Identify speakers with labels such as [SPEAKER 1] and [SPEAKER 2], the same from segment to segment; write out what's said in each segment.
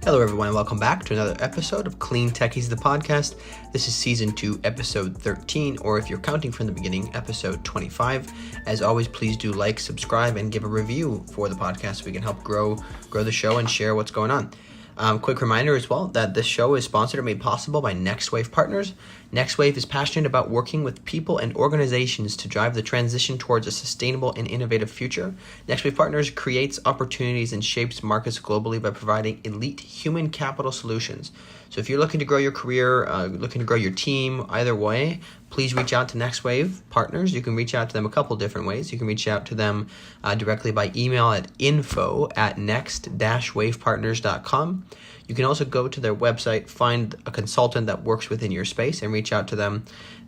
[SPEAKER 1] Hello, everyone, and welcome back to another episode of CleanTechies, the podcast. This is Season 2, Episode 13, or if you're counting from the beginning, Episode 25. As always, please do like, subscribe, and give a review for the podcast so we can help grow the show and share what's going on. Quick reminder as well that this show is sponsored and made possible by NextWave Partners. NextWave is passionate about working with people and organizations to drive the transition towards a sustainable and innovative future. NextWave Partners creates opportunities and shapes markets globally by providing elite human capital solutions. So if you're looking to grow your career, looking to grow your team, either way, please reach out to NextWave Partners. You can reach out to them a couple different ways. You can reach out to them directly by email at info@next-wavepartners.com. You can also go to their website, find a consultant that works within your space, and reach out to them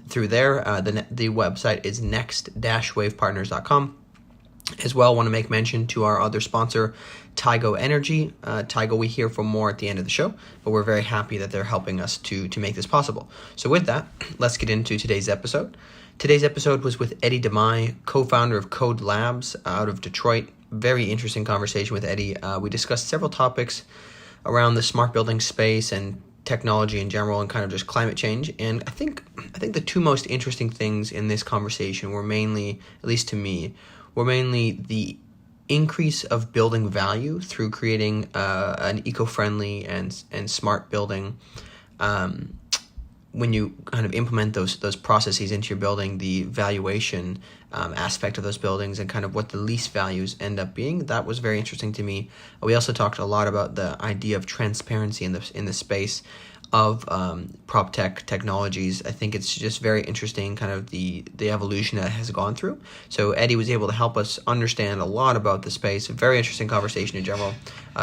[SPEAKER 1] through there. The website is next-wavepartners.com. As well, I want to make mention to our other sponsor, Tigo Energy. Tigo, we hear from more at the end of the show, but we're very happy that they're helping us to make this possible. So with that, let's get into today's episode. Today's episode was with Edi Demaj, co-founder of KODE Labs out of Detroit. Very interesting conversation with Edi. We discussed several topics around the smart building space and technology in general and kind of just climate change. And I think the two most interesting things in this conversation were mainly, at least to me, the increase of building value through creating an eco-friendly and smart building. When you kind of implement those processes into your building, the valuation aspect of those buildings and kind of what the lease values end up being, that was very interesting to me. We also talked a lot about the idea of transparency in the space of prop tech technologies. I think it's just very interesting, kind of the evolution that has gone through. So Edi was able to help us understand a lot about the space. A very interesting conversation in general.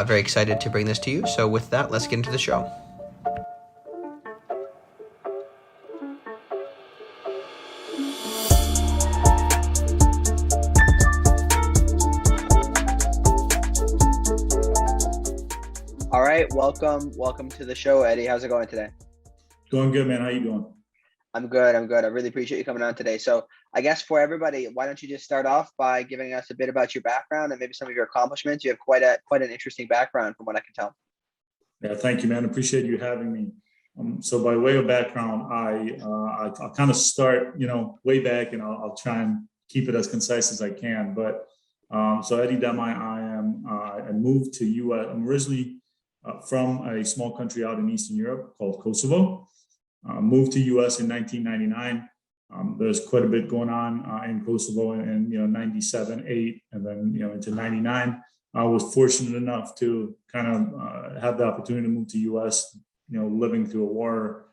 [SPEAKER 1] Very excited to bring this to you. So with that, let's get into the show. All right, welcome to the show, Edi. How's it going today?
[SPEAKER 2] Going good, man. How you doing?
[SPEAKER 1] I'm good. I really appreciate you coming on today. So I guess for everybody, why don't you just start off by giving us a bit about your background and maybe some of your accomplishments? You have quite an interesting background from what I can tell.
[SPEAKER 2] Yeah, thank you, man. Appreciate you having me. So by way of background, I'll kind of start, way back, and I'll try and keep it as concise as I can. But so Edi Demaj, I moved to U.S. I'm originally from a small country out in Eastern Europe called Kosovo. Moved to U.S. in 1999. There's quite a bit going on in Kosovo in 97, 8, and then into 99. I was fortunate enough to kind of have the opportunity to move to U.S. Living through a war,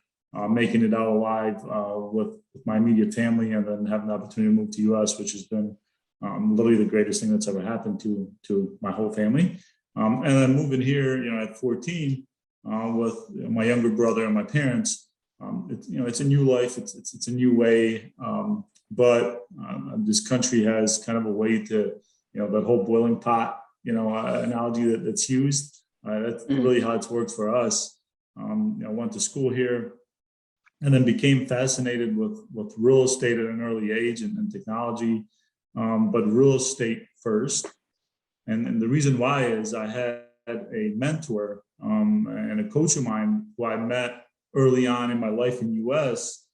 [SPEAKER 2] making it out alive with my immediate family, and then having the opportunity to move to U.S., which has been literally the greatest thing that's ever happened to my whole family. And then moving here, at 14, with my younger brother and my parents, it's a new life. It's a new way. But this country has kind of a way to, that whole boiling pot, analogy that's used. That's really how it's worked for us. I went to school here, and then became fascinated with real estate at an early age and technology, but real estate first. And the reason why is I had a mentor and a coach of mine who I met early on in my life in US,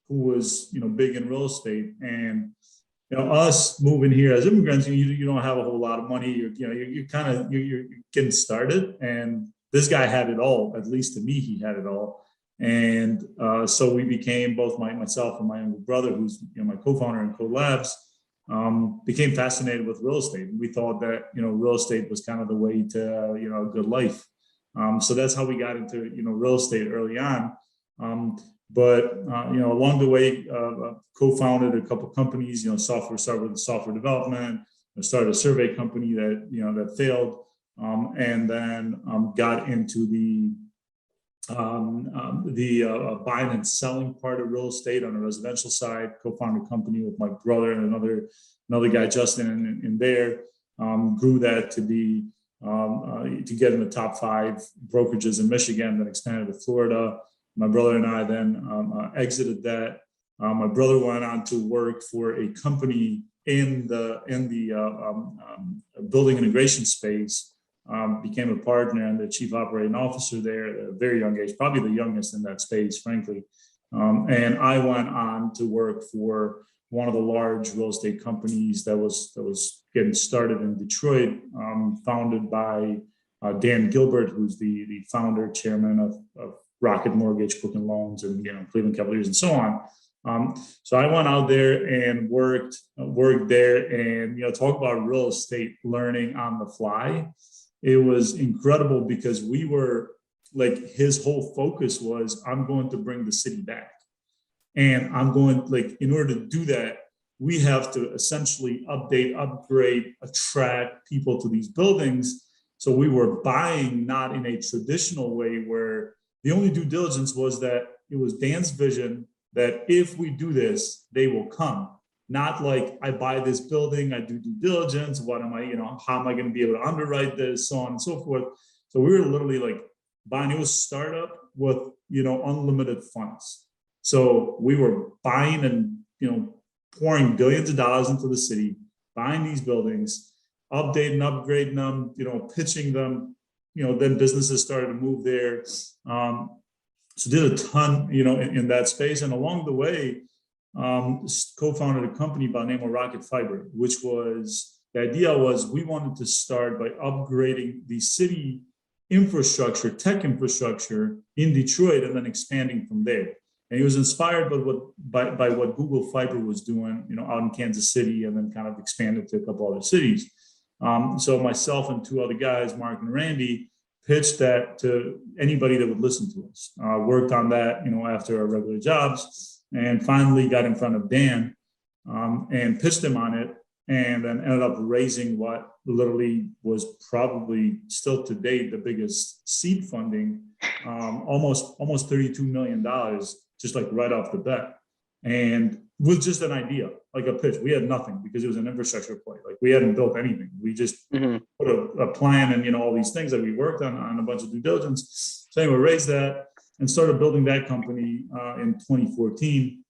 [SPEAKER 2] who was, big in real estate. And, us moving here as immigrants, you don't have a whole lot of money. You're getting started. And this guy had it all, at least to me, he had it all. And so we became, both myself and my younger brother, who's my co-founder in KODE Labs, became fascinated with real estate. We thought that, real estate was kind of the way to, a good life. So that's how we got into, real estate early on. But along the way, co-founded a couple companies, started with software development, started a survey company that failed, and then got into the buying and selling part of real estate on the residential side. Co-founded a company with my brother and another guy, Justin, in there. Grew that to be to get in the top 5 brokerages in Michigan, then expanded to Florida. My brother and I then exited that. My brother went on to work for a company in the building integration space became a partner and the chief operating officer there at a very young age, probably the youngest in that space, frankly. And I went on to work for one of the large real estate companies that was getting started in Detroit, founded by Dan Gilbert, who's the founder, chairman of Rocket Mortgage, Quicken Loans, and Cleveland Cavaliers, and so on. So I went out there and worked there, and talk about real estate learning on the fly. It was incredible because we were like, his whole focus was, I'm going to bring the city back. And I'm going, like, in order to do that, we have to essentially update, upgrade, attract people to these buildings. So we were buying not in a traditional way where the only due diligence was that it was Dan's vision that if we do this, they will come. Not like, I buy this building, I do due diligence, what am I, how am I going to be able to underwrite this, so on and so forth. So we were literally like buying, it was startup with, unlimited funds. So we were buying and, pouring billions of dollars into the city, buying these buildings, updating, upgrading them, pitching them, then businesses started to move there. So did a ton, in that space. And along the way, co-founded a company by the name of Rocket Fiber, which was, the idea was we wanted to start by upgrading the city infrastructure, tech infrastructure in Detroit, and then expanding from there. And he was inspired by what Google Fiber was doing, out in Kansas City, and then kind of expanded to a couple other cities. So myself and two other guys, Mark and Randy, pitched that to anybody that would listen to us. Worked on that, after our regular jobs, and finally got in front of Dan and pitched him on it, and then ended up raising what literally was probably still to date the biggest seed funding, almost $32 million, just like right off the bat. And with just an idea, like a pitch. We had nothing because it was an infrastructure play. Like, we hadn't built anything. We just put a plan and, all these things that we worked on a bunch of due diligence. So anyway, raised that and started building that company in 2014.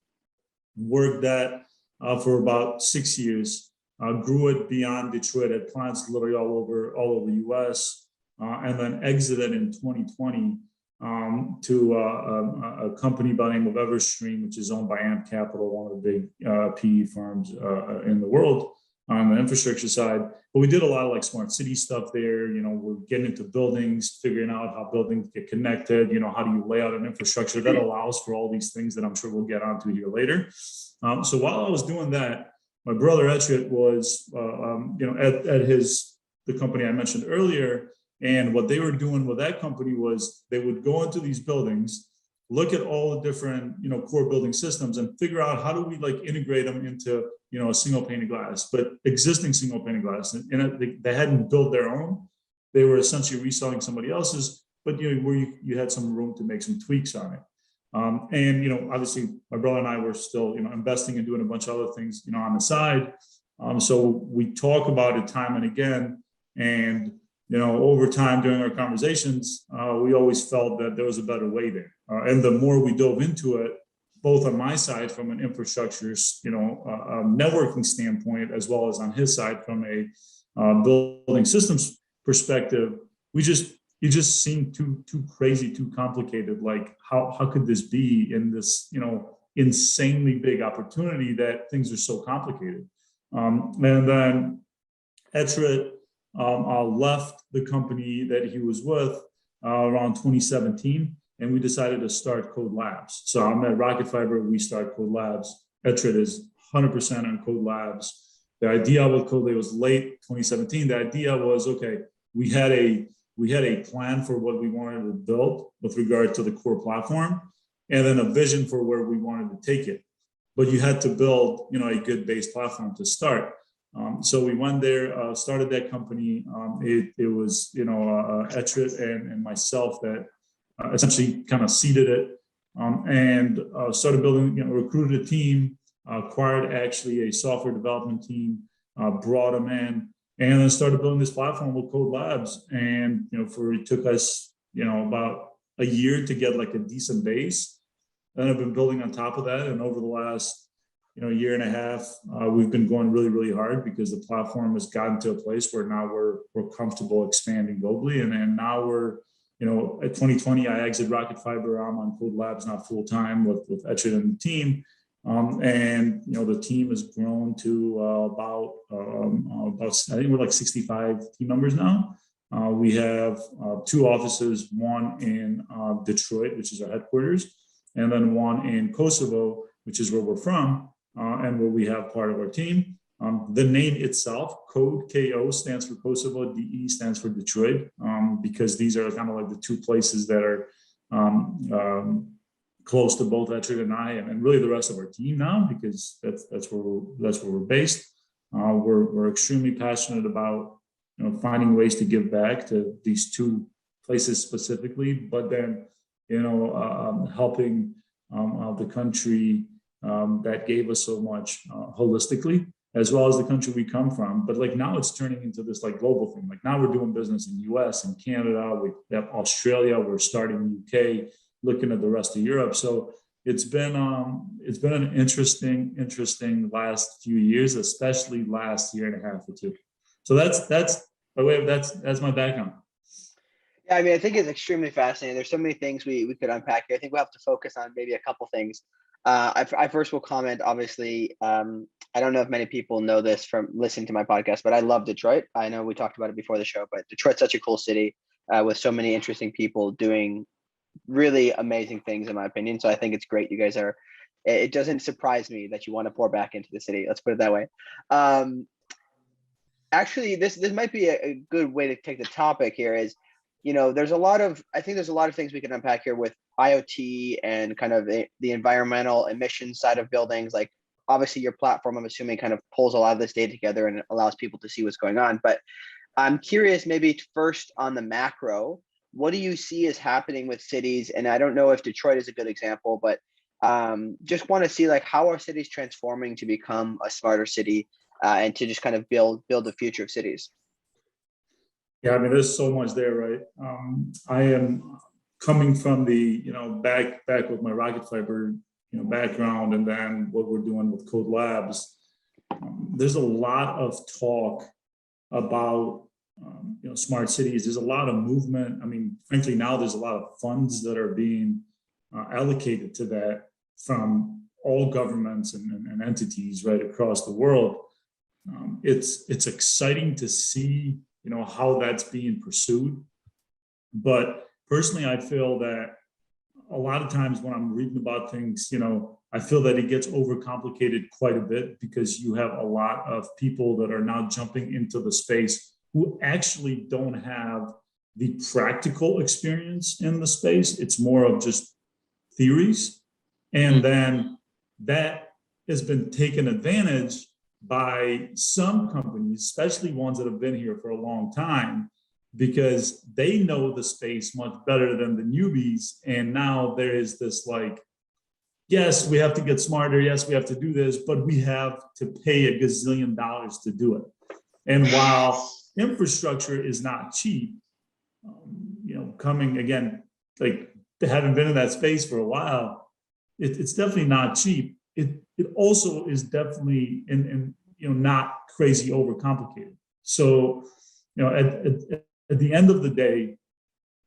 [SPEAKER 2] Worked that for about 6 years. Grew it beyond Detroit, had plants literally all over the US, and then exited in 2020 to a company by the name of Everstream, which is owned by Amp Capital, one of the big PE firms in the world on the infrastructure side. But we did a lot of like smart city stuff there. We're getting into buildings, figuring out how buildings get connected. How do you lay out an infrastructure that allows for all these things that I'm sure we'll get onto here later. So while I was doing that, my brother Etrit was, at the company I mentioned earlier. And what they were doing with that company was they would go into these buildings, look at all the different, core building systems, and figure out how do we like integrate them into, a single pane of glass, but existing single pane of glass. And they hadn't built their own. They were essentially reselling somebody else's, but where you had some room to make some tweaks on it. And obviously my brother and I were still, investing and doing a bunch of other things, on the side. So we talk about it time and again, and over time during our conversations, we always felt that there was a better way there. And the more we dove into it, both on my side from an infrastructure, networking standpoint, as well as on his side from a building systems perspective, it just seemed too crazy, too complicated. Like, how could this be in this, insanely big opportunity that things are so complicated? And then Etrit left the company that he was with around 2017, and we decided to start KODE Labs. So I'm at Rocket Fiber, we start KODE Labs. Etrit is 100% on KODE Labs. The idea with KODE was late 2017. The idea was, okay, we had a plan for what we wanted to build with regard to the core platform, and then a vision for where we wanted to take it. But you had to build, a good base platform to start. So we went there, started that company. It was, Etrit and myself that essentially kind of seeded it, and started building, recruited a team, acquired actually a software development team, brought them in, and then started building this platform with KODE Labs. And, it took us, about a year to get like a decent base. Then I've been building on top of that. And over the last, year and a half, we've been going really, really hard because the platform has gotten to a place where now we're comfortable expanding globally. And now we're, at 2020, I exited Rocket Fiber. I'm on KODE Labs now full time with Edi and the team. And the team has grown to about I think we're like 65 team members now. We have 2 offices, one in Detroit, which is our headquarters, and then one in Kosovo, which is where we're from, and where we have part of our team. The name itself, KODE, K-O, stands for Kosovo, D-E stands for Detroit, because these are kind of like the 2 places that are close to both Edi and I, and really the rest of our team now, because that's where we're based. We're extremely passionate about finding ways to give back to these 2 places specifically, but then helping the country that gave us so much holistically, as well as the country we come from. But like now it's turning into this like global thing. Like now we're doing business in US and Canada, we have Australia, we're starting UK, looking at the rest of Europe. So it's been an interesting last few years, especially last year and a half or 2. So that's by way of that's my background.
[SPEAKER 3] Yeah, I mean, I think it's extremely fascinating. There's so many things we could unpack here. I think we'll have to focus on maybe a couple things. I first will comment, obviously, I don't know if many people know this from listening to my podcast, but I love Detroit. I know we talked about it before the show, but Detroit's such a cool city with so many interesting people doing really amazing things, in my opinion. So I think it's great you guys are. It doesn't surprise me that you want to pour back into the city. Let's put it that way. Actually, this might be a good way to take the topic here is, there's a lot of things we can unpack here with IoT and kind of the environmental emissions side of buildings. Like obviously your platform, I'm assuming, kind of pulls a lot of this data together and allows people to see what's going on. But I'm curious, maybe first on the macro, what do you see is happening with cities? And I don't know if Detroit is a good example, but just want to see like how are cities transforming to become a smarter city and to just kind of build the future of cities.
[SPEAKER 2] Yeah, I mean, there's so much there, right? I am coming from the, back with my Rocket Fiber, background, and then what we're doing with KODE Labs. There's a lot of talk about, smart cities. There's a lot of movement. I mean, frankly, now there's a lot of funds that are being allocated to that from all governments and entities right across the world. It's exciting to see, how that's being pursued. But personally, I feel that a lot of times when I'm reading about things, I feel that it gets overcomplicated quite a bit because you have a lot of people that are now jumping into the space who actually don't have the practical experience in the space. It's more of just theories. And then that has been taken advantage by some companies, especially ones that have been here for a long time, because they know the space much better than the newbies. And now there is this like, yes, we have to get smarter. Yes, we have to do this, but we have to pay $1 gazillion to do it. And while infrastructure is not cheap, coming again, like having been in that space for a while, it's definitely not cheap. It also is definitely not crazy overcomplicated. So at the end of the day,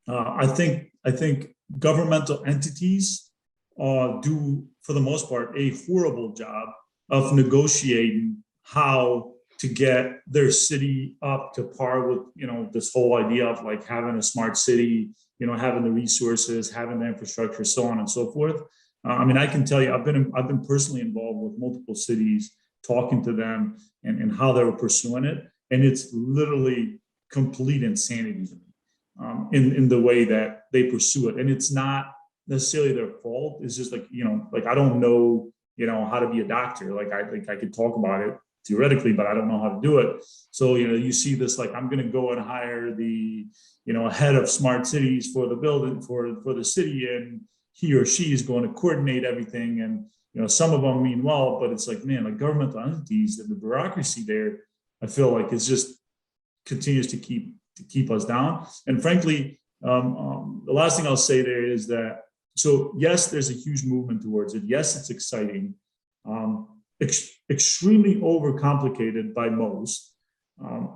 [SPEAKER 2] I think governmental entities do, for the most part, a horrible job of negotiating how to get their city up to par with this whole idea of like having a smart city, having the resources, having the infrastructure, so on and so forth. I mean, I can tell you, I've been personally involved with multiple cities, talking to them and how they were pursuing it, and it's literally complete insanity to me in the way that they pursue it. And it's not necessarily their fault. It's just like I don't know how to be a doctor. Like I could talk about it theoretically, but I don't know how to do it. So you see this like I'm going to go and hire the head of smart cities for the building for the city, and he or she is going to coordinate everything. And some of them mean well, but it's like, man, like governmental entities and the bureaucracy there, I feel like it's just continues to keep us down. And frankly, the last thing I'll say there is that, so yes, there's a huge movement towards it. Yes, it's exciting. extremely overcomplicated by most,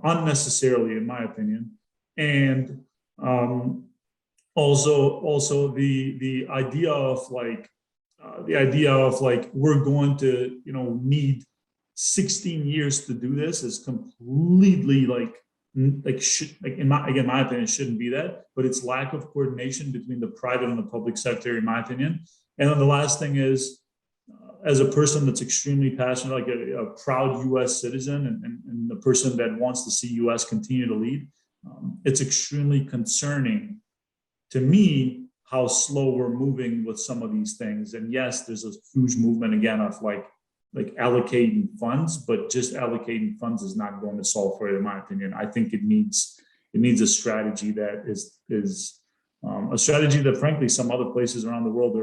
[SPEAKER 2] unnecessarily, in my opinion, and also the idea of like we're going to need 16 years to do this is completely in my opinion shouldn't be that, but it's lack of coordination between the private and the public sector, in my opinion. And then the last thing is, as a person that's extremely passionate, like a proud U.S. citizen, and the person that wants to see U.S. continue to lead, it's extremely concerning to me how slow we're moving with some of these things. And yes, there's a huge movement again of like allocating funds, but just allocating funds is not going to solve for it, in my opinion. I think it needs a strategy that is a strategy that, frankly, some other places around the world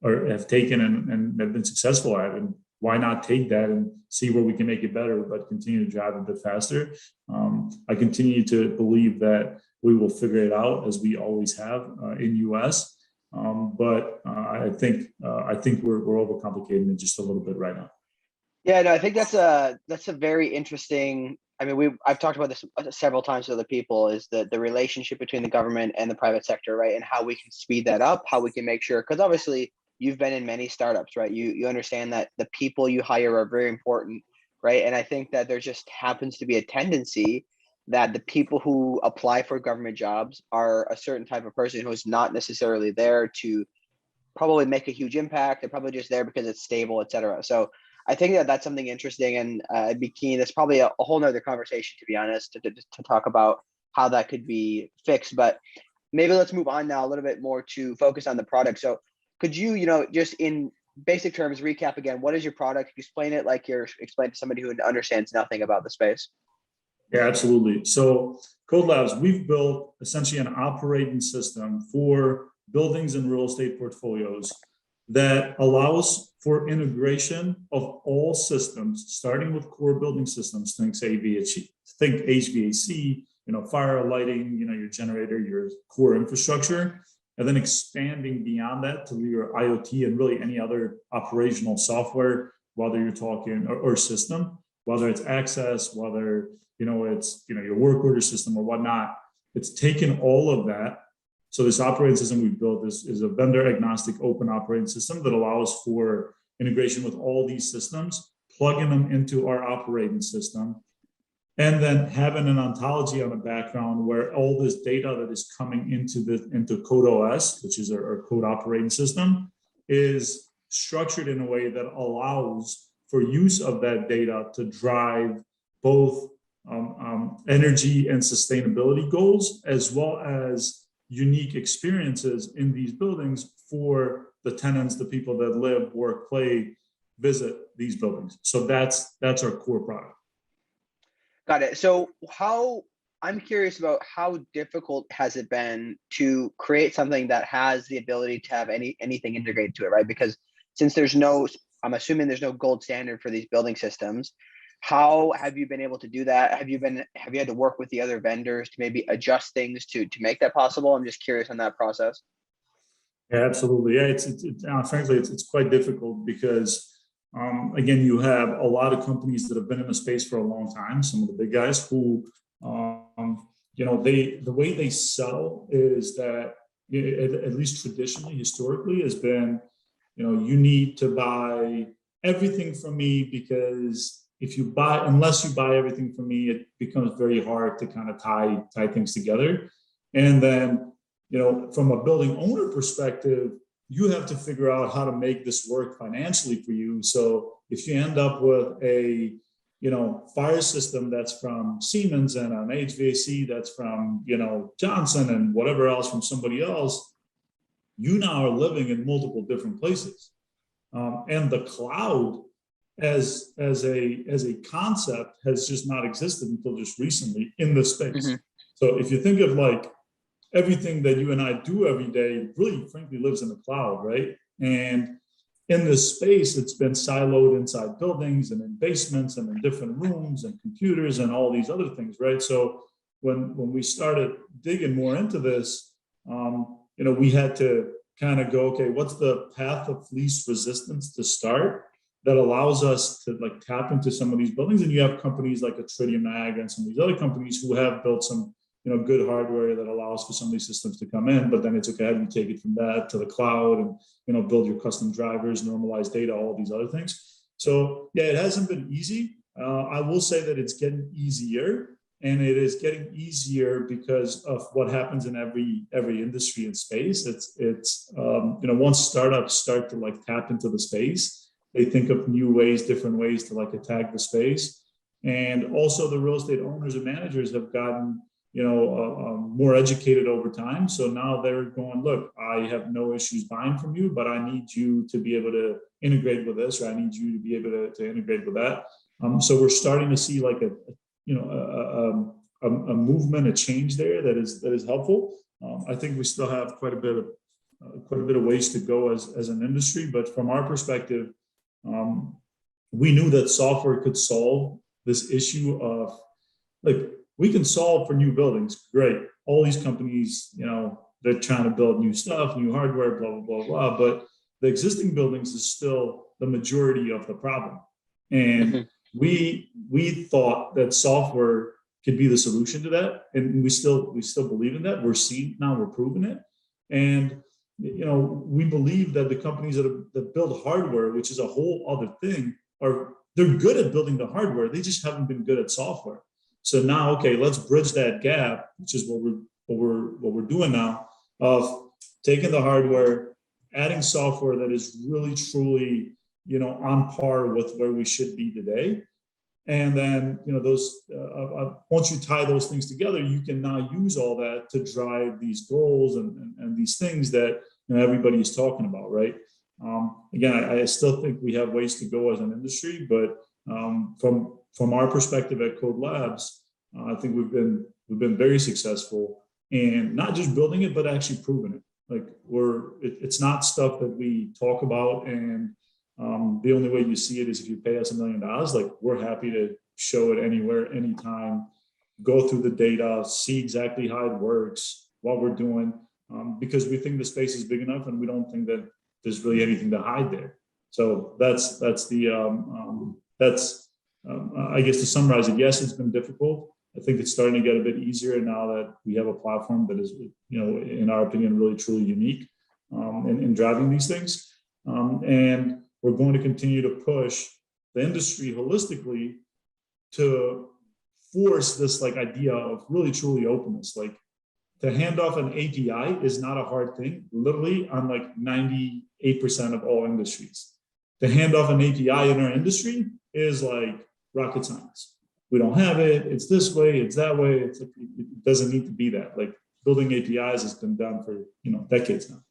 [SPEAKER 2] have taken and have been successful at. And why not take that and see where we can make it better, but continue to drive a bit faster? I continue to believe that we will figure it out, as we always have in US. But I think we're overcomplicating it just a little bit right now.
[SPEAKER 3] Yeah, no, I think that's a very interesting. I mean, I've talked about this several times with other people, is the relationship between the government and the private sector, right? And how we can speed that up, how we can make sure, because obviously you've been in many startups, right? You understand that the people you hire are very important, right? And I think that there just happens to be a tendency that the people who apply for government jobs are a certain type of person who's not necessarily there to probably make a huge impact. They're probably just there because it's stable, et cetera. So I think that that's something interesting, and I'd be keen. That's probably a whole nother conversation, to be honest, to talk about how that could be fixed. But maybe let's move on now a little bit more to focus on the product. So could you, just in basic terms, recap again, what is your product? Explain it like you're explaining to somebody who understands nothing about the space.
[SPEAKER 2] Yeah, absolutely. So KODE Labs, we've built essentially an operating system for buildings and real estate portfolios that allows for integration of all systems, starting with core building systems. Think HVAC, fire, lighting, your generator, your core infrastructure, and then expanding beyond that to your IoT and really any other operational software, whether you're talking or system, whether it's access, whether it's your work order system or whatnot. It's taken all of that. So this operating system we've built is a vendor agnostic open operating system that allows for integration with all these systems, plugging them into our operating system, and then having an ontology on the background where all this data that is coming into CodeOS, which is our code operating system, is structured in a way that allows for use of that data to drive both energy and sustainability goals, as well as unique experiences in these buildings for the tenants, the people that live, work, play, visit these buildings. So that's our core product.
[SPEAKER 3] Got it. So I'm curious about how difficult has it been to create something that has the ability to have anything integrated to it, right? Because since I'm assuming there's no gold standard for these building systems. How have you been able to do that? Have you had to work with the other vendors to maybe adjust things to make that possible? I'm just curious on that process.
[SPEAKER 2] Yeah, absolutely. Yeah, it's frankly, it's quite difficult because, again, you have a lot of companies that have been in the space for a long time. Some of the big guys who, the way they sell is that, at least traditionally, historically, has been, you need to buy everything from me, because unless you buy everything from me, it becomes very hard to kind of tie things together. And then, from a building owner perspective, you have to figure out how to make this work financially for you. So if you end up with a, fire system that's from Siemens and an HVAC that's from, Johnson and whatever else from somebody else, you now are living in multiple different places. And the cloud as a concept has just not existed until just recently in this space. Mm-hmm. So if you think of like everything that you and I do every day, really frankly lives in the cloud, right? And in this space, it's been siloed inside buildings and in basements and in different rooms and computers and all these other things, right? So when we started digging more into this, we had to kind of go, okay, what's the path of least resistance to start? that allows us to like tap into some of these buildings. And you have companies like Tritium Ag and some of these other companies who have built some, good hardware that allows for some of these systems to come in, but then it's okay, how do you take it from that to the cloud and, build your custom drivers, normalize data, all these other things. So yeah, it hasn't been easy. I will say that it's getting easier, and it is getting easier because of what happens in every industry and space. It's once startups start to like tap into the space, they think of new ways, different ways to like attack the space. And also the real estate owners and managers have gotten more educated over time. So now they're going, look, I have no issues buying from you, but I need you to be able to integrate with this, or I need you to be able to integrate with that. So we're starting to see like a movement, a change there that is helpful. I think we still have quite a bit of ways to go as an industry, but from our perspective, we knew that software could solve this issue of like, we can solve for new buildings. Great. All these companies, they're trying to build new stuff, new hardware, blah, blah, blah, blah. But the existing buildings is still the majority of the problem. And we thought that software could be the solution to that. And we still believe in that. We're seeing now, we're proving it. And, we believe that the companies that build hardware, which is a whole other thing, they're good at building the hardware. They just haven't been good at software. So now, okay, let's bridge that gap, which is what we're doing now, of taking the hardware, adding software that is really truly, on par with where we should be today. And then, those once you tie those things together, you can now use all that to drive these goals and these things that everybody is talking about, right? Again, I still think we have ways to go as an industry, but from our perspective at KODE Labs, I think we've been very successful in not just building it, but actually proving it. Like it's not stuff that we talk about, and the only way you see it is if you pay us $1 million. Like, we're happy to show it anywhere, anytime, go through the data, see exactly how it works, what we're doing, because we think the space is big enough, and we don't think that there's really anything to hide there. So that's I guess to summarize it, yes, it's been difficult. I think it's starting to get a bit easier now that we have a platform that is, in our opinion, really truly unique in driving these things. And we're going to continue to push the industry holistically to force this like idea of really truly openness. Like, to hand off an API is not a hard thing, literally on like 98% of all industries. To hand off an API in our industry is like rocket science. We don't have it. It's this way. It's that way. It's like, it doesn't need to be that. Like, building APIs has been done for decades now.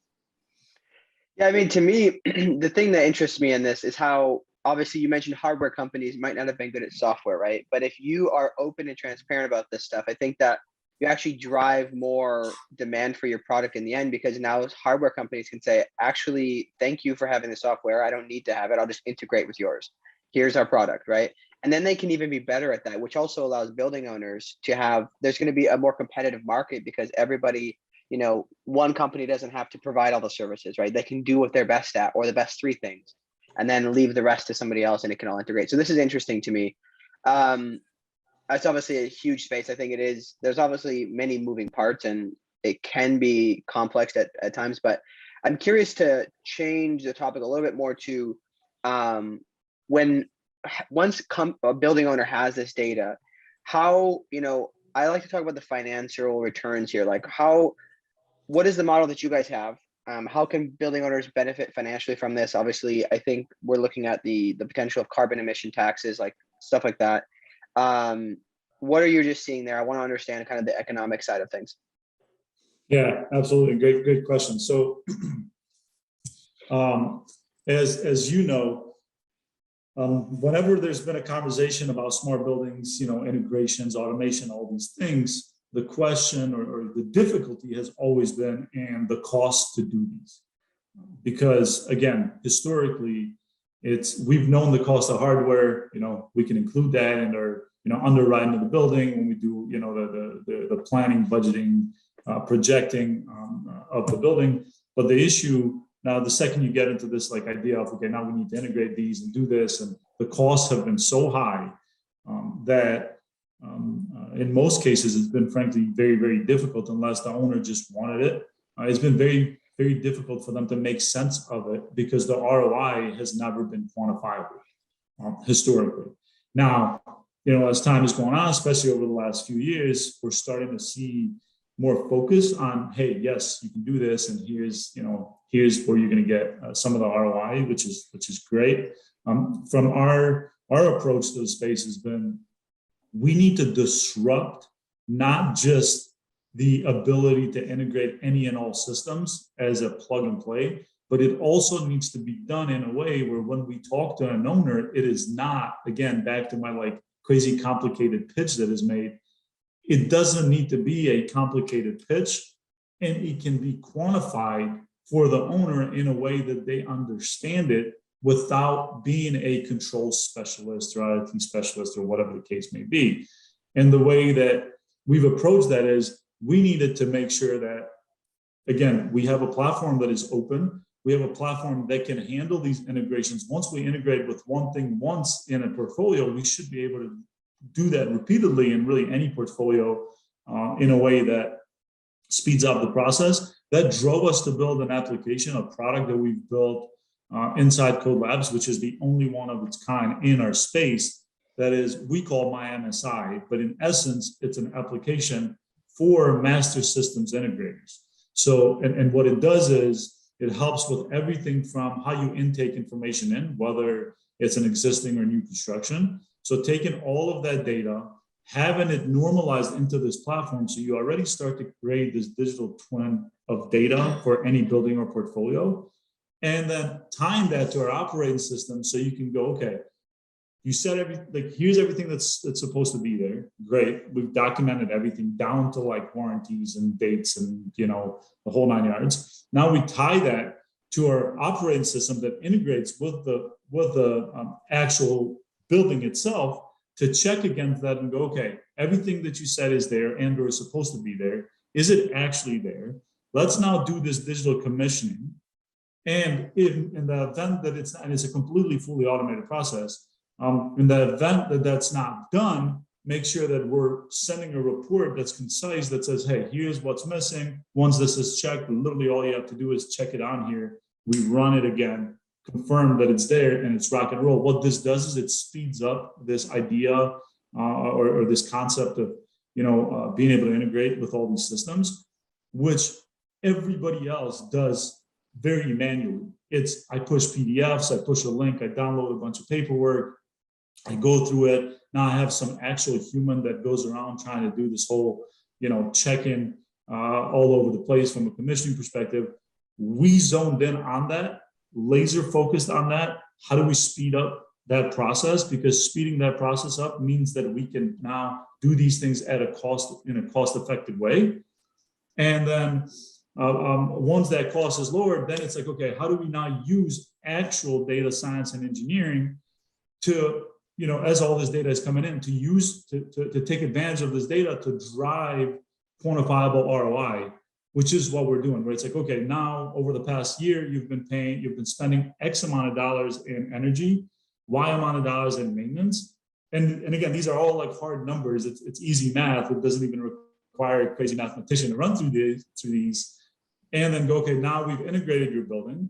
[SPEAKER 3] Yeah, I mean, to me, the thing that interests me in this is how, obviously, you mentioned hardware companies might not have been good at software, right? But if you are open and transparent about this stuff, I think that you actually drive more demand for your product in the end, because now hardware companies can say, actually, thank you for having the software. I don't need to have it. I'll just integrate with yours. Here's our product, right? And then they can even be better at that, which also allows building owners to have, there's going to be a more competitive market, because everybody, one company doesn't have to provide all the services, right? They can do what they're best at, or the best 3 things, and then leave the rest to somebody else, and it can all integrate. So this is interesting to me. It's obviously a huge space. I think it is. There's obviously many moving parts, and it can be complex at times, but I'm curious to change the topic a little bit more to once a building owner has this data, how, I like to talk about the financial returns here. Like, what is the model that you guys have? How can building owners benefit financially from this? Obviously, I think we're looking at the potential of carbon emission taxes, like stuff like that. What are you just seeing there? I want to understand kind of the economic side of things.
[SPEAKER 2] Yeah, absolutely. Great question. So, as you know, whenever there's been a conversation about smart buildings, integrations, automation, all these things, the question or the difficulty has always been and the cost to do these. Because again, historically, we've known the cost of hardware. We can include that in our underwriting of the building when we do the planning, budgeting, projecting of the building. But the issue Now, the second you get into this like idea of, okay, now we need to integrate these and do this, and the costs have been so high that in most cases, it's been frankly very, very difficult unless the owner just wanted it. It's been very, very difficult for them to make sense of it because the ROI has never been quantifiable historically. Now, as time has gone on, especially over the last few years, we're starting to see more focus on, hey, yes, you can do this, and here's where you're going to get some of the ROI, which is great. From our approach to the space has been, we need to disrupt not just the ability to integrate any and all systems as a plug and play, but it also needs to be done in a way where when we talk to an owner, it is not, again, back to my like crazy complicated pitch that is made. It doesn't need to be a complicated pitch, and it can be quantified for the owner in a way that they understand it without being a control specialist or IT specialist or whatever the case may be. And the way that we've approached that is we needed to make sure that, again, we have a platform that is open. We have a platform that can handle these integrations. Once we integrate with one thing once in a portfolio, we should be able to do that repeatedly in really any portfolio in a way that speeds up the process. That drove us to build an application, a product that we've built inside KODE Labs, which is the only one of its kind in our space. That is, we call My MSI, but in essence, it's an application for master systems integrators. So, and what it does is it helps with everything from how you intake information in, whether it's an existing or new construction. So taking all of that data, having it normalized into this platform, so you already start to create this digital twin of data for any building or portfolio, and then tying that to our operating system so you can go, okay, you said everything, like here's everything that's supposed to be there. Great. We've documented everything down to like warranties and dates and the whole 9 yards. Now we tie that to our operating system that integrates with the actual building itself to check against that and go, okay, everything that you said is there and or is supposed to be there. Is it actually there? Let's now do this digital commissioning. And in the event that it's a completely fully automated process, in the event that that's not done, make sure that we're sending a report that's concise that says, hey, here's what's missing. Once this is checked, literally all you have to do is check it on here. We run it again, confirm that it's there, and it's rock and roll. What this does is it speeds up this idea or this concept of being able to integrate with all these systems, which everybody else does very manually. I push PDFs, I push a link, I download a bunch of paperwork, I go through it. Now I have some actual human that goes around trying to do this whole, check-in all over the place from a commissioning perspective. We zoned in on that, laser focused on that. How do we speed up that process? Because speeding that process up means that we can now do these things in a cost-effective way. And then once that cost is lowered, then it's like, okay, how do we now use actual data science and engineering to, as all this data is coming in, to use to take advantage of this data to drive quantifiable ROI, which is what we're doing, where it's like, okay, now over the past year, you've been spending X amount of dollars in energy, Y amount of dollars in maintenance. And again, these are all like hard numbers. It's easy math. It doesn't even require a crazy mathematician to run through these. And then go, okay, now we've integrated your building.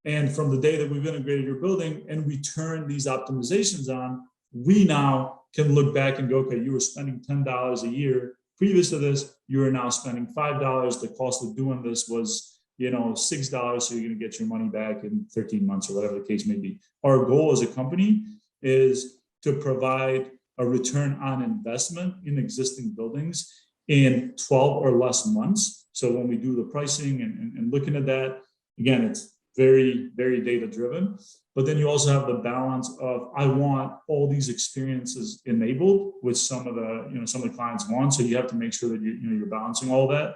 [SPEAKER 2] And from the day that we've integrated your building and we turn these optimizations on, we now can look back and go, okay, you were spending $10 a year. Previous to this, you are now spending $5. The cost of doing this was, $6. So you're going to get your money back in 13 months or whatever the case may be. Our goal as a company is to provide a return on investment in existing buildings in 12 or less months. So when we do the pricing and looking at that, again, it's very, very data driven. But then you also have the balance of, I want all these experiences enabled, which some of the clients want. So you have to make sure that you're balancing all that.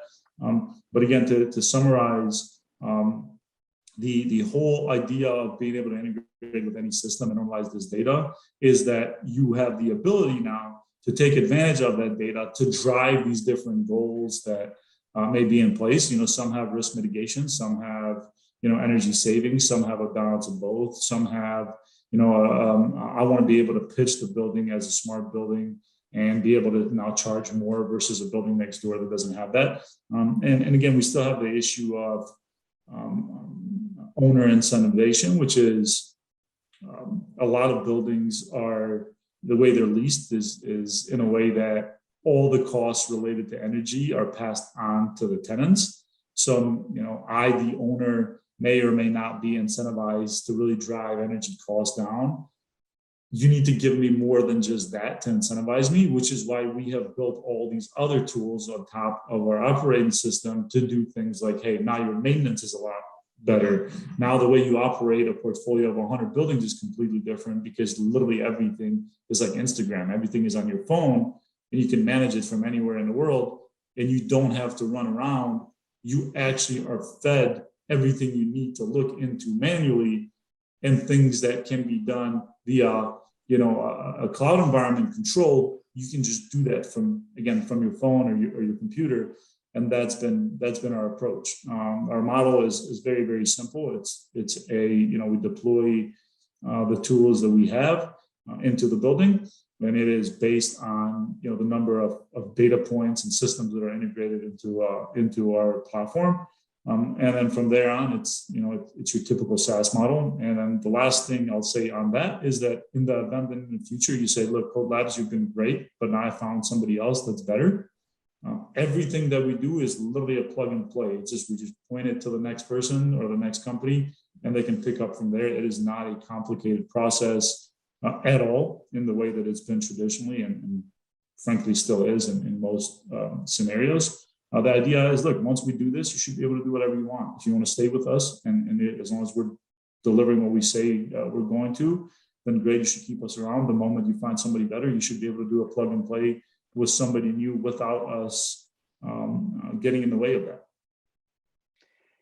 [SPEAKER 2] But again, to summarize, the whole idea of being able to integrate with any system and normalize this data is that you have the ability now to take advantage of that data to drive these different goals that may be in place. Some have risk mitigation, some have energy savings. Some have a balance of both. Some have, I want to be able to pitch the building as a smart building and be able to now charge more versus a building next door that doesn't have that. And again, we still have the issue of owner incentivization, which is a lot of buildings are, the way they're leased is in a way that all the costs related to energy are passed on to the tenants. So, I, the owner, may or may not be incentivized to really drive energy costs down. You need to give me more than just that to incentivize me, which is why we have built all these other tools on top of our operating system to do things like, hey, now your maintenance is a lot better. Now the way you operate a portfolio of 100 buildings is completely different, because literally everything is like Instagram. Everything is on your phone and you can manage it from anywhere in the world, and you don't have to run around. You actually are fed everything you need to look into manually, and things that can be done via, a cloud environment control. You can just do that from your phone or your computer. And that's been our approach. Our model is very, very simple. We deploy the tools that we have into the building, and it is based on, the number of data points and systems that are integrated into our platform. And then from there on, it's your typical SaaS model. And then the last thing I'll say on that is that in the event that in the future you say, look, KODE Labs, you've been great, but now I found somebody else that's better. Everything that we do is literally a plug and play. It's just, we just point it to the next person or the next company, and they can pick up from there. It is not a complicated process at all in the way that it's been traditionally, and frankly still is in most scenarios. The idea is, look, once we do this, you should be able to do whatever you want. If you want to stay with us, and as long as we're delivering what we say we're going to, then great, you should keep us around. The moment you find somebody better, you should be able to do a plug and play with somebody new without us getting in the way of that.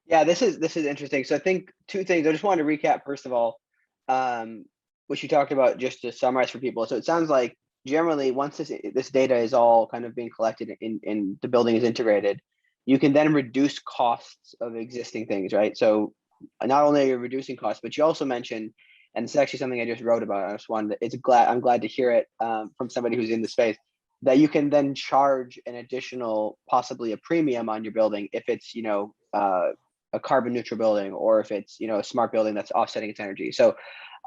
[SPEAKER 3] Yeah, this is interesting. So I think two things. I just wanted to recap, first of all, what you talked about, just to summarize for people. So it sounds like generally, once this data is all kind of being collected and the building is integrated, you can then reduce costs of existing things, right? So not only are you reducing costs, but you also mentioned, and it's actually something I just wrote about. I just wanted I'm glad to hear it from somebody who's in the space, that you can then charge an additional, possibly a premium on your building if it's, a carbon neutral building, or if it's, a smart building that's offsetting its energy. So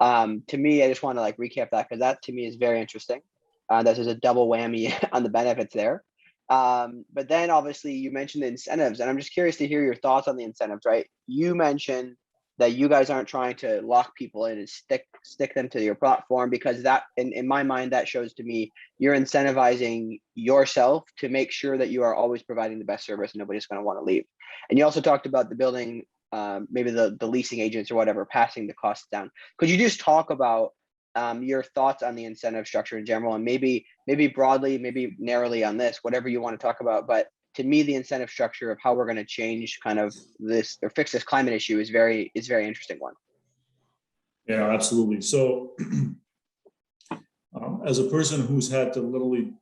[SPEAKER 3] to me, I just want to recap that, because that to me is very interesting. That is a double whammy on the benefits there. But then obviously you mentioned the incentives, and I'm just curious to hear your thoughts on the incentives, right? You mentioned that you guys aren't trying to lock people in and stick them to your platform, because that, in my mind, that shows to me you're incentivizing yourself to make sure that you are always providing the best service and nobody's going to want to leave. And you also talked about the building, maybe the leasing agents or whatever, passing the costs down. Could you just talk about your thoughts on the incentive structure in general, and maybe broadly, maybe narrowly on this, whatever you want to talk about? But to me, the incentive structure of how we're going to change kind of this or fix this climate issue is very interesting one.
[SPEAKER 2] Yeah, absolutely. So as a person who's had to literally,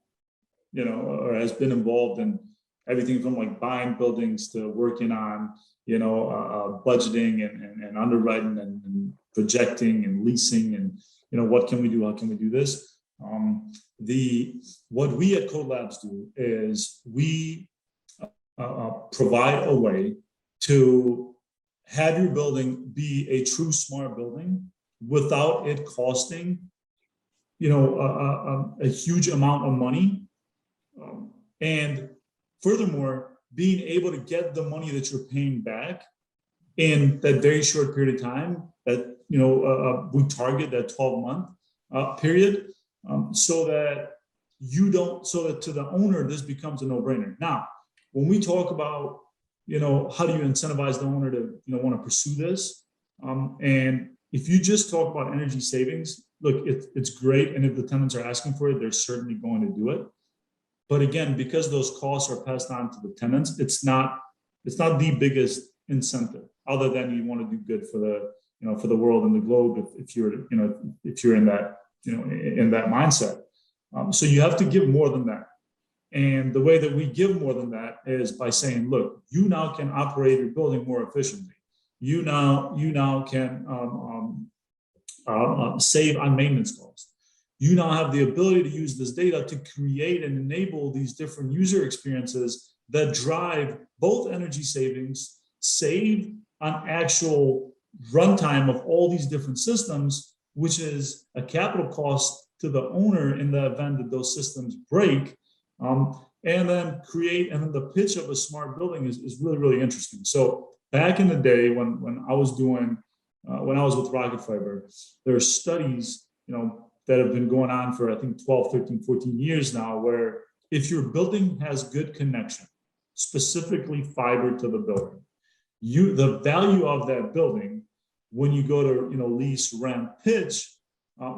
[SPEAKER 2] or has been involved in everything from buying buildings to working on, budgeting and underwriting and projecting and leasing and, what can we do? How can we do this? What we at KODE Labs do is we provide a way to have your building be a true smart building without it costing, a huge amount of money. And furthermore, being able to get the money that you're paying back in that very short period of time that, we target that 12-month period, so that to the owner, this becomes a no-brainer. Now, when we talk about, how do you incentivize the owner to, want to pursue this? And if you just talk about energy savings, look, it's great. And if the tenants are asking for it, they're certainly going to do it. But again, because those costs are passed on to the tenants, it's not the biggest incentive, other than you want to do good for the world and the globe. If you're in that, in that mindset. So you have to give more than that. And the way that we give more than that is by saying, look, you now can operate your building more efficiently. you now can save on maintenance costs. You now have the ability to use this data to create and enable these different user experiences that drive both energy savings, save on actual runtime of all these different systems, which is a capital cost to the owner in the event that those systems break. And then the pitch of a smart building is really, really interesting. So back in the day when I was with Rocket Fiber, there are studies, that have been going on for, I think, 12, 13, 14 years now, where if your building has good connection, specifically fiber to the building, the value of that building, when you go to, lease, rent, pitch,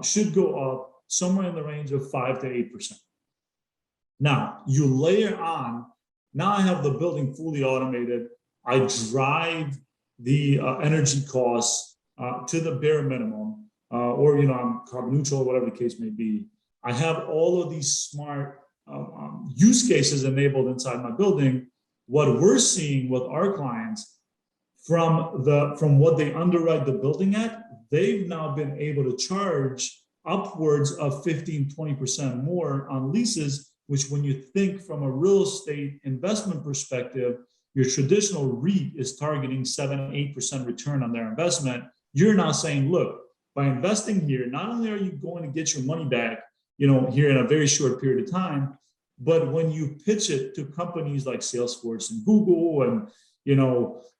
[SPEAKER 2] should go up somewhere in the range of 5 to 8%. Now, you layer on, now I have the building fully automated. I drive the energy costs to the bare minimum, or I'm carbon neutral, whatever the case may be. I have all of these smart use cases enabled inside my building. What we're seeing with our clients from what they underwrite the building at, they've now been able to charge upwards of 15, 20% more on leases, which when you think from a real estate investment perspective, your traditional REIT is targeting 7, 8% return on their investment. You're now saying, look, by investing here, not only are you going to get your money back, here in a very short period of time, but when you pitch it to companies like Salesforce and Google and,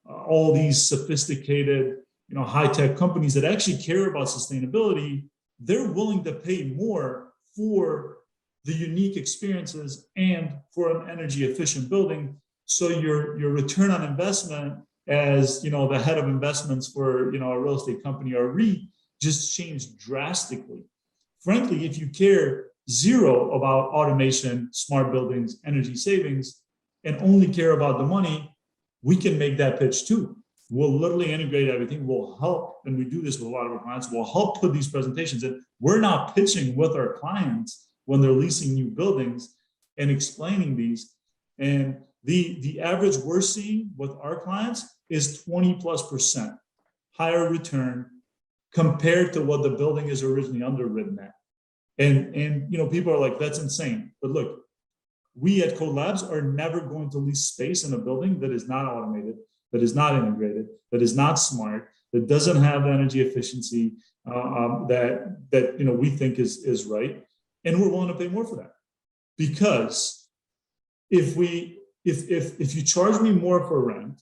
[SPEAKER 2] all these sophisticated, high-tech companies that actually care about sustainability, they're willing to pay more for the unique experiences and for an energy efficient building. So your return on investment as, the head of investments for, a real estate company or REIT just changed drastically. Frankly, if you care zero about automation, smart buildings, energy savings, and only care about the money, we can make that pitch too. We'll literally integrate everything. We'll help, and we do this with a lot of our clients, we'll help put these presentations in. We're now pitching with our clients when they're leasing new buildings and explaining these. And the average we're seeing with our clients is 20+% higher return compared to what the building is originally underwritten at. And people are like, that's insane. But look, we at KODE Labs are never going to lease space in a building that is not automated, that is not integrated, that is not smart, that doesn't have the energy efficiency that we think is right. And we're willing to pay more for that. Because if you charge me more for rent,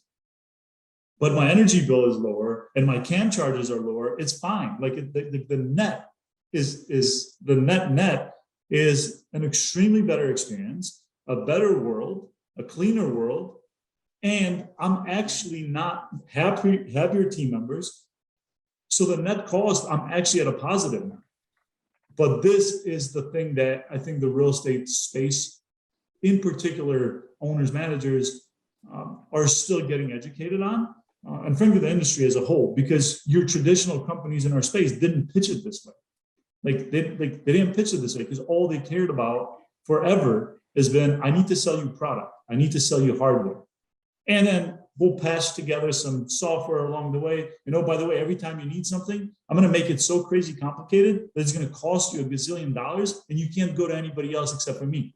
[SPEAKER 2] but my energy bill is lower and my CAM charges are lower, it's fine. Like the net is an extremely better experience, a better world, a cleaner world, and I'm actually not happier team members. So the net cost, I'm actually at a positive now. But this is the thing that I think the real estate space, in particular owners, managers, are still getting educated on. And frankly, the industry as a whole, because your traditional companies in our space didn't pitch it this way. They didn't pitch it this way because all they cared about forever has been, I need to sell you product. I need to sell you hardware. And then we'll patch together some software along the way. By the way, every time you need something, I'm going to make it so crazy complicated that it's going to cost you $1 gazillion and you can't go to anybody else except for me.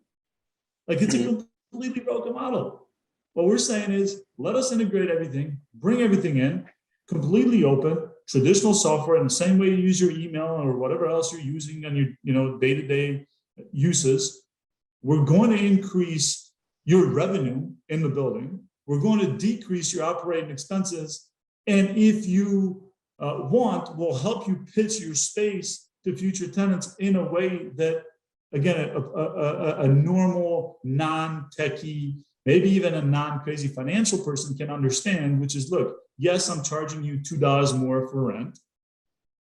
[SPEAKER 2] It's a completely broken model. What we're saying is, let us integrate everything, bring everything in, completely open, traditional software in the same way you use your email or whatever else you're using on your day-to-day uses. We're going to increase your revenue in the building. We're going to decrease your operating expenses. And if you want, we'll help you pitch your space to future tenants in a way that, again, a normal, non-techie, maybe even a non-crazy financial person can understand, which is, look, yes, I'm charging you $2 more for rent,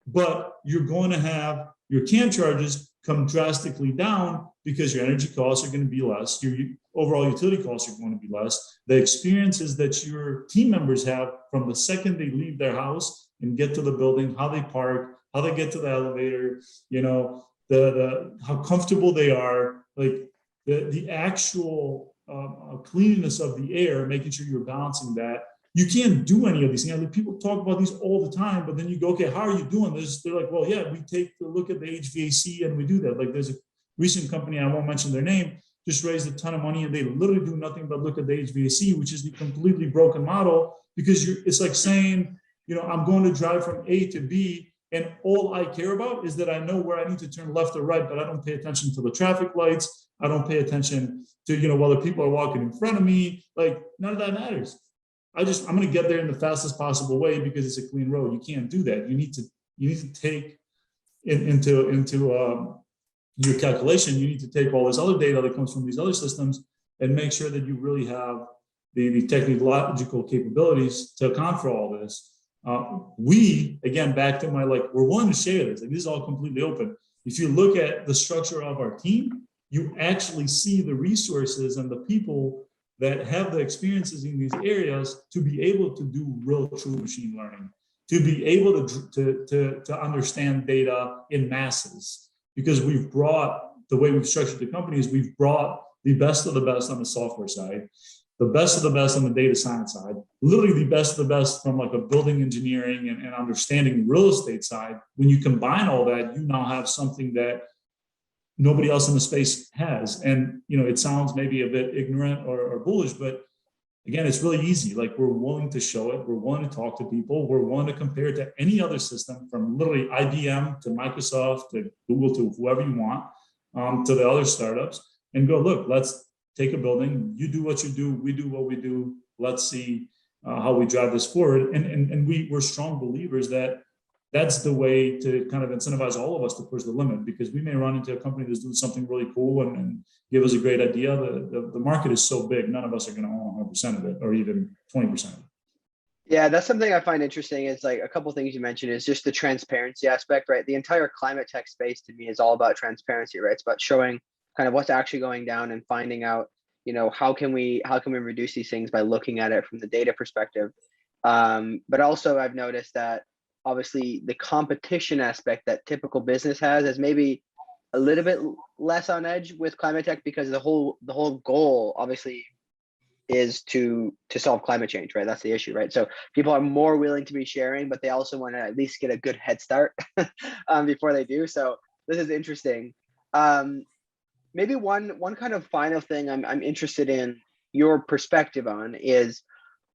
[SPEAKER 2] but you're going to have your CAM charges come drastically down because your energy costs are going to be less, your overall utility costs are going to be less. The experiences that your team members have from the second they leave their house and get to the building, how they park, how they get to the elevator, how comfortable they are, the actual cleanliness of the air, making sure you're balancing that you can't do any of these things. Like, people talk about these all the time, but then you go, okay, how are you doing this? They're like, well, yeah, we take a look at the HVAC and we do that. Like, there's a recent company, I won't mention their name, just raised a ton of money and they literally do nothing but look at the HVAC, which is the completely broken model, because it's like saying, I'm going to drive from A to B and all I care about is that I know where I need to turn left or right, but I don't pay attention to the traffic lights. I don't pay attention to, whether people are walking in front of me. Like, none of that matters. I'm going to get there in the fastest possible way because it's a clean road. You can't do that. You need to take into your calculation. You need to take all this other data that comes from these other systems and make sure that you really have the technological capabilities to account for all this. We, again, back to my, we're willing to share this. Like, this is all completely open. If you look at the structure of our team, you actually see the resources and the people that have the experiences in these areas to be able to do real true machine learning, to be able to understand data in masses. Because we've brought, the way we've structured the company is we've brought the best of the best on the software side, the best of the best on the data science side, literally the best of the best from like a building engineering and understanding real estate side. When you combine all that, you now have something that nobody else in the space has. And, it sounds maybe a bit ignorant or bullish, but again, it's really easy. Like, we're willing to show it. We're willing to talk to people. We're willing to compare it to any other system, from literally IBM to Microsoft to Google to whoever you want, to the other startups, and go, look, let's take a building. You do what you do. We do what we do. Let's see how we drive this forward. And we're strong believers that that's the way to kind of incentivize all of us to push the limit, because we may run into a company that's doing something really cool and give us a great idea. The market is so big, none of us are going to own 100% of it or even 20% of it.
[SPEAKER 3] Yeah, that's something I find interesting. It's like a couple of things you mentioned is just the transparency aspect, right? The entire climate tech space to me is all about transparency, right? It's about showing kind of what's actually going down and finding out, how can we reduce these things by looking at it from the data perspective. But also I've noticed that obviously the competition aspect that typical business has is maybe a little bit less on edge with climate tech, because the whole goal obviously is to solve climate change, right? That's the issue, right? So people are more willing to be sharing, but they also want to at least get a good head start before they do. So this is interesting. Maybe one kind of final thing I'm interested in your perspective on is,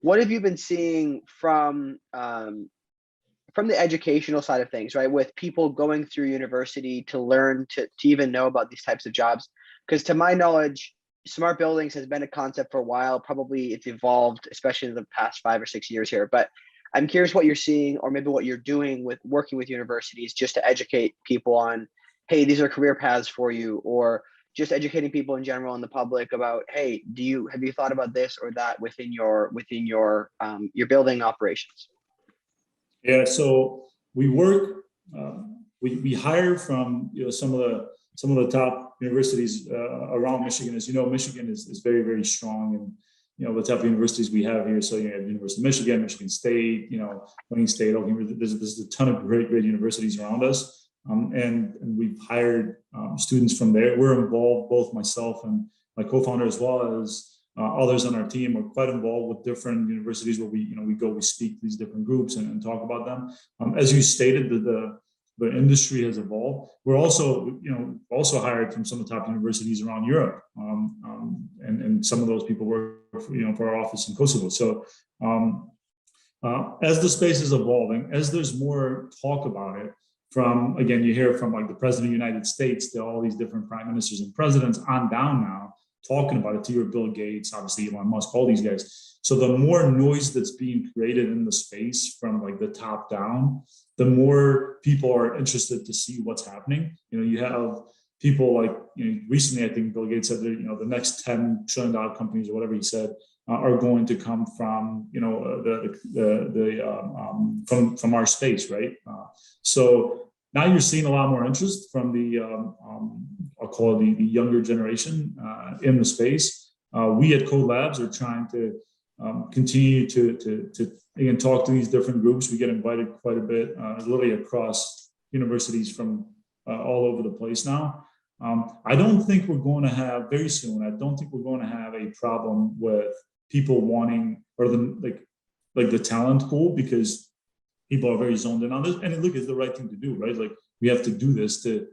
[SPEAKER 3] what have you been seeing from the educational side of things, right? With people going through university to learn to even know about these types of jobs. Because to my knowledge, smart buildings has been a concept for a while. Probably it's evolved, especially in the past 5 or 6 years here. But I'm curious what you're seeing, or maybe what you're doing with working with universities just to educate people on, hey, these are career paths for you, or just educating people in general and the public about, hey, have you thought about this or that within your building operations?
[SPEAKER 2] Yeah, so we work, we hire from some of the top universities around Michigan. As you know, Michigan is very, very strong, and the type of universities we have here. So you have University of Michigan, Michigan State, Wayne State. There's a ton of great universities around us, and we've hired students from there. We're involved, both myself and my co-founder, as well as others on our team, are quite involved with different universities where we speak to these different groups and talk about them. As you stated, the industry has evolved. We're also hired from some of the top universities around Europe, and some of those people work for our office in Kosovo. So as the space is evolving, as there's more talk about it, from, again, you hear from like the President of the United States to all these different prime ministers and presidents on down now, talking about it, to your Bill Gates, obviously Elon Musk, all these guys. So the more noise that's being created in the space from like the top down, the more people are interested to see what's happening. You have people like, recently, I think Bill Gates said that, the next $10 trillion companies, or whatever he said, are going to come from, from our space, right? So now you're seeing a lot more interest from the, I'll call it the younger generation in the space. We at KODE Labs are trying to continue to again, talk to these different groups. We get invited quite a bit, literally across universities from all over the place now. I don't think we're going to have, very soon, I don't think we're going to have a problem with people wanting, or like the talent pool, because people are very zoned in on this. And look, it's the right thing to do, right? Like we have to do this to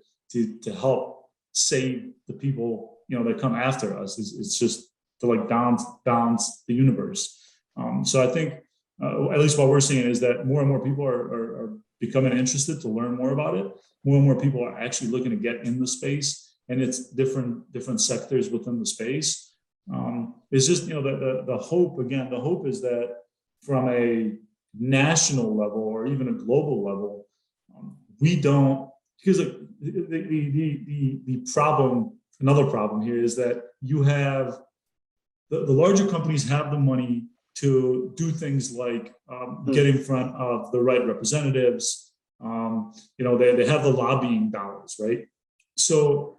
[SPEAKER 2] help save the people, that come after us. It's just to like downs the universe. So I think at least what we're seeing is that more and more people are becoming interested to learn more about it. More and more people are actually looking to get in the space, and it's different sectors within the space. It's just, the hope, again, the hope is that from a national level or even a global level, we don't, because the problem, another problem here is that you have the larger companies have the money to do things like get in front of the right representatives. They have the lobbying dollars, right? So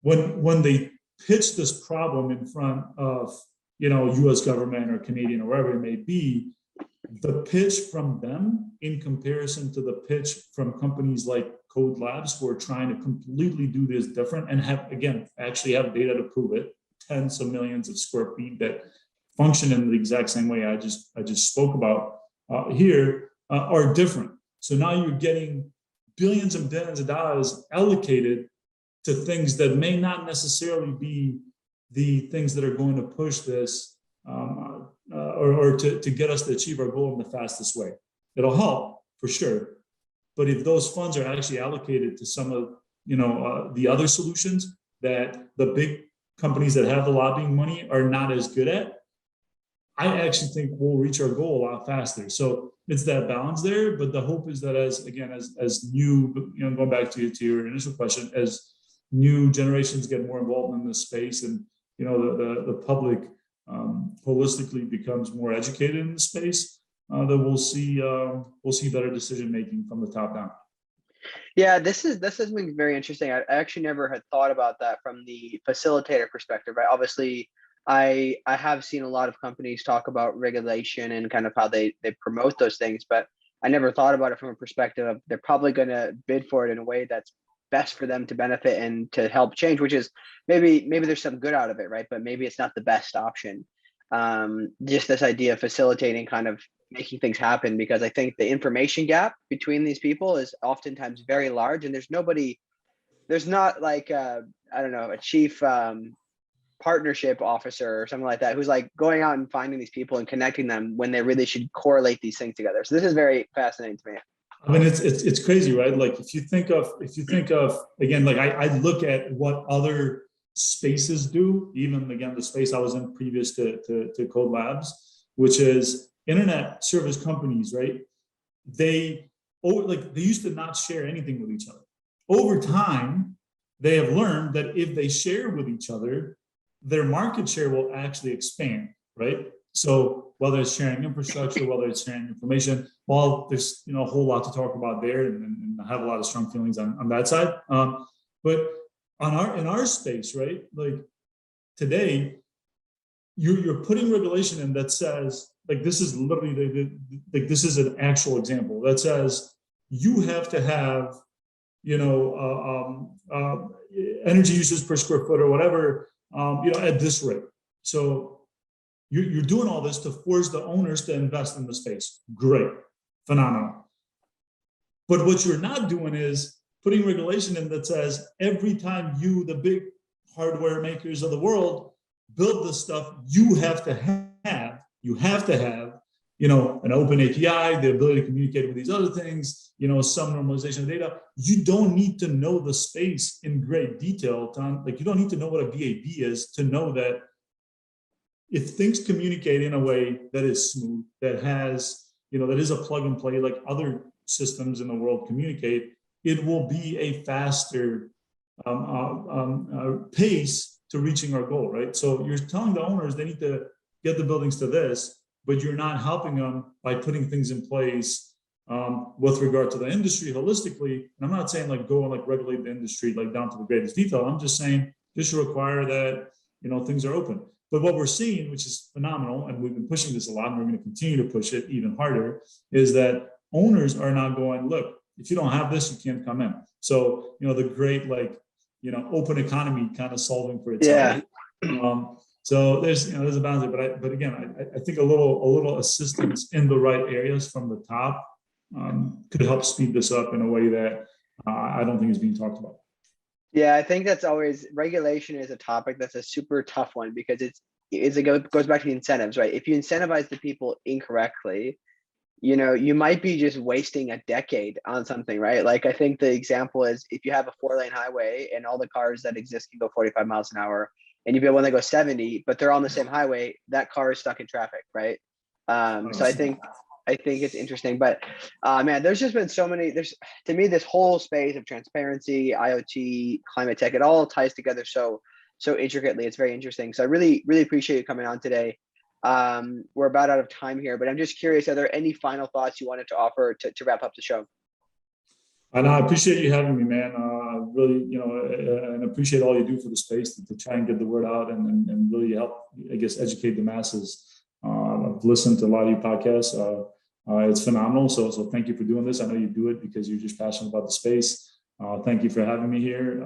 [SPEAKER 2] when they pitch this problem in front of U.S. government or Canadian or wherever it may be, the pitch from them in comparison to the pitch from companies like KODE Labs, who are trying to completely do this different and actually have data to prove it, tens of millions of square feet that function in the exact same way I just spoke about here, are different. So now you're getting billions and billions of dollars allocated to things that may not necessarily be the things that are going to push this or to get us to achieve our goal in the fastest way. It'll help for sure. But if those funds are actually allocated to some of the other solutions that the big companies that have the lobbying money are not as good at, I actually think we'll reach our goal a lot faster. So it's that balance there. But the hope is that as new, going back to your initial question, as new generations get more involved in this space, and the public holistically becomes more educated in the space, that we'll see better decision making from the top down.
[SPEAKER 3] Yeah, this is something very interesting. I actually never had thought about that from the facilitator perspective, right? Obviously, I have seen a lot of companies talk about regulation and kind of how they promote those things, but I never thought about it from a perspective of they're probably going to bid for it in a way that's best for them to benefit and to help change, which is maybe there's some good out of it, right? But maybe it's not the best option. Just this idea of facilitating, kind of making things happen, because I think the information gap between these people is oftentimes very large, and there's not like a chief partnership officer or something like that who's like going out and finding these people and connecting them when they really should correlate these things together. So this is very fascinating to me.
[SPEAKER 2] I mean, it's crazy, right? Like if you think of again, like I look at what other spaces do, even again, the space I was in previous to KODE Labs, which is internet service companies, right? They used to not share anything with each other. Over time, they have learned that if they share with each other, their market share will actually expand, right? So whether it's sharing infrastructure, whether it's sharing information, well, there's a whole lot to talk about there, and I have a lot of strong feelings on that side. But in our space, right? Like today, you're putting regulation in that says, like, this is literally this is an actual example that says you have to have energy usage per square foot or whatever at this rate. So you're doing all this to force the owners to invest in the space. Great, phenomenal. But what you're not doing is putting regulation in that says every time you, the big hardware makers of the world, build this stuff, you have to have an open API, the ability to communicate with these other things, some normalization of data. You don't need to know the space in great detail, Tom. Like, you don't need to know what a VAB is to know that if things communicate in a way that is smooth, that has, that is a plug and play like other systems in the world communicate, it will be a faster pace to reaching our goal, right? So you're telling the owners they need to get the buildings to this, but you're not helping them by putting things in place with regard to the industry holistically. And I'm not saying like go and like regulate the industry like down to the greatest detail. I'm just saying just require that things are open. But what we're seeing, which is phenomenal, and we've been pushing this a lot, and we're going to continue to push it even harder, is that owners are now going, look, if you don't have this, you can't come in. So the great open economy kind of solving for itself.
[SPEAKER 3] Yeah.
[SPEAKER 2] So there's a balance there, but again, I think a little assistance in the right areas from the top could help speed this up in a way that I don't think is being talked about.
[SPEAKER 3] Yeah, I think that's always, regulation is a topic that's a super tough one, because it goes back to the incentives, right? If you incentivize the people incorrectly, you might be just wasting a decade on something, right? Like, I think the example is, if you have a 4-lane highway and all the cars that exist can go 45 miles an hour, and you build one that goes 70, but they're on the same highway, that car is stuck in traffic, right? So I think it's interesting, but man, there's just been so many. To me, this whole space of transparency, IoT, climate tech, it all ties together so intricately. It's very interesting. So I really appreciate you coming on today. We're about out of time here, but I'm just curious, are there any final thoughts you wanted to offer to wrap up the show?
[SPEAKER 2] And I appreciate you having me, man. Really, and appreciate all you do for the space to try and get the word out and really help, I guess, educate the masses. I've listened to a lot of your podcasts. It's phenomenal. So thank you for doing this. I know you do it because you're just passionate about the space. Thank you for having me here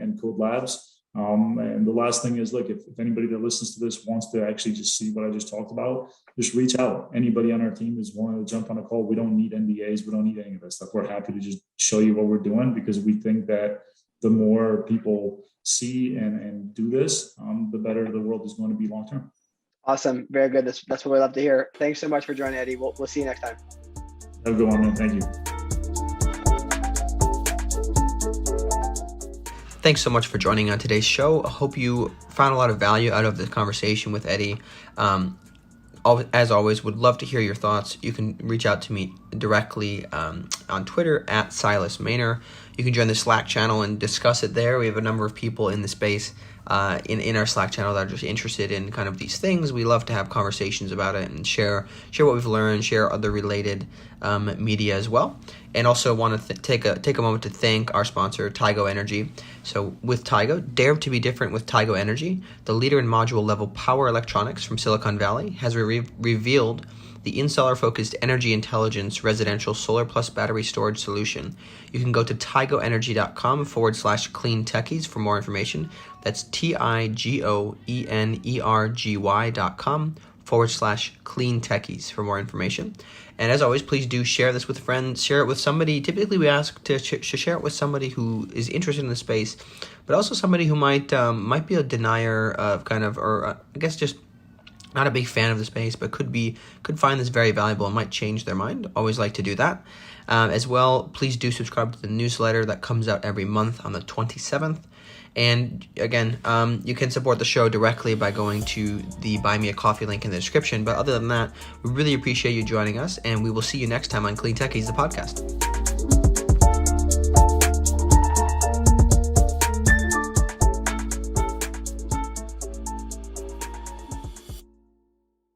[SPEAKER 2] and KODE Labs. And the last thing is, look, if anybody that listens to this wants to actually just see what I just talked about, just reach out. Anybody on our team is willing to jump on a call. We don't need NDAs. We don't need any of that stuff. We're happy to just show you what we're doing, because we think that the more people see and do this, the better the world is going to be long term.
[SPEAKER 3] Awesome. Very good. That's what we love to hear. Thanks so much for joining, Eddie. We'll see you next time.
[SPEAKER 2] Have a good one, man. Thank you.
[SPEAKER 1] Thanks so much for joining on today's show. I hope you found a lot of value out of the conversation with Eddie. As always, would love to hear your thoughts. You can reach out to me directly on Twitter at Silas Maynor. You can join the Slack channel and discuss it there. We have a number of people in the space in our Slack channel that are just interested in kind of these things. We love to have conversations about it and share what we've learned, share other related media as well. And also want to take a moment to thank our sponsor, Tigo Energy. So with Tigo, dare to be different with Tigo Energy. The leader in module level power electronics from Silicon Valley has revealed the installer-focused energy intelligence residential solar plus battery storage solution. You can go to tigoenergy.com/CleanTechies for more information. That's TIGOENERGY.com/CleanTechies for more information. And as always, please do share this with friends. Share it with somebody. Typically, we ask to share it with somebody who is interested in the space, but also somebody who might be a denier of I guess just not a big fan of the space, but could find this very valuable and might change their mind. Always like to do that. As well, please do subscribe to the newsletter that comes out every month on the 27th. And again, you can support the show directly by going to the Buy Me a Coffee link in the description. But other than that, we really appreciate you joining us, and we will see you next time on CleanTechies, the podcast.